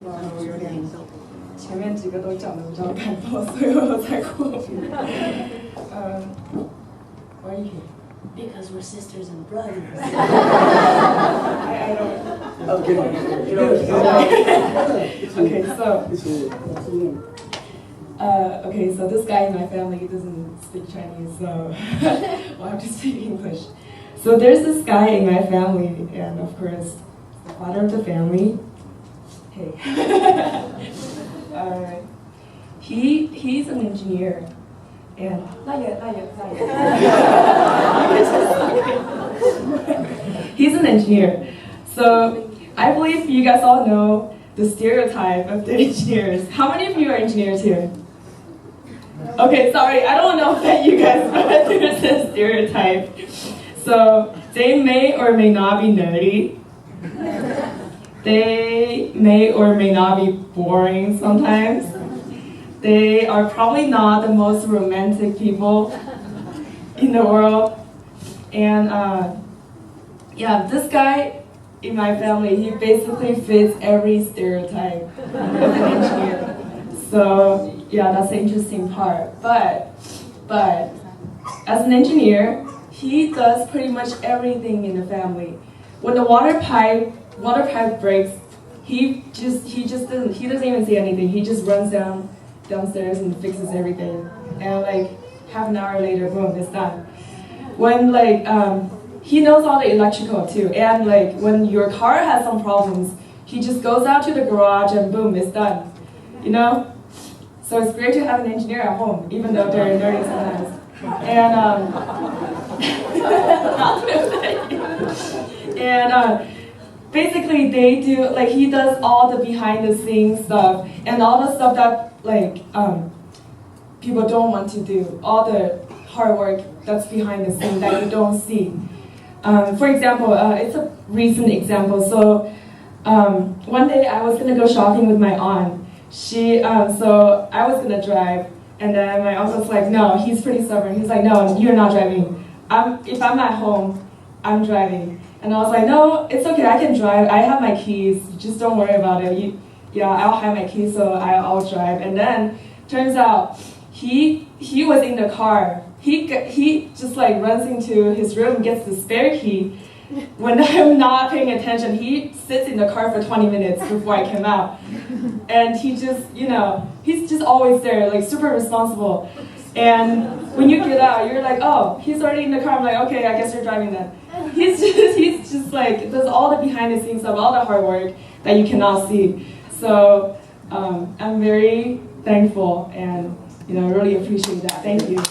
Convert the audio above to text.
我有点前面几个都讲的比较感动，所以我才哭。Why are you here? Because we're sisters and brothers. I don't. Okay, Okay, so this guy in my family doesn't speak Chinese, so we'll have to speak English. So there's this guy in my family, and of course, the father of the family. Hey. He's an engineer, and not yet. He's an engineer. So I believe you guys all know the stereotype of the engineers. How many of you are engineers here? Okay, sorry, I don't know if you guys, but there's a stereotype. So they may or may not be nerdy. They may or may not be boring sometimes. They are probably not the most romantic people in the world. And yeah, this guy in my family, he basically fits every stereotype of an engineer. So yeah, that's the interesting part. But as an engineer, he does pretty much everything in the family. When the water pipe breaks, he doesn't even say anything. He just runs downstairs and fixes everything. And like half an hour later, boom, it's done. When he knows all the electrical too. And like when your car has some problems, he just goes out to the garage and boom, it's done. You know? So it's great to have an engineer at home, even though they're nerdy sometimes. And basically they do, like he does all the behind the scenes stuff and all the stuff that people don't want to do, all the hard work that's behind the scenes that you don't see. For example, it's a recent example. So one day I was gonna go shopping with my aunt. So I was gonna drive, and then my aunt was like, no, he's pretty stubborn. He's like, no, you're not driving. If I'm at home, I'm driving. And I was like, no, it's okay, I can drive. I have my keys. Just don't worry about it. I'll have my keys, so I'll drive. And then turns out he was in the car. He just like runs into his room, gets the spare key. When I'm not paying attention, he sits in the car for 20 minutes before I came out. And he just, he's just always there, like super responsible. And when you get out, you're like, oh, he's already in the car. I'm like, okay, I guess you're driving then. He's just like, does all the behind the scenes stuff, all the hard work that you cannot see. So I'm very thankful and, really appreciate that. Thank you.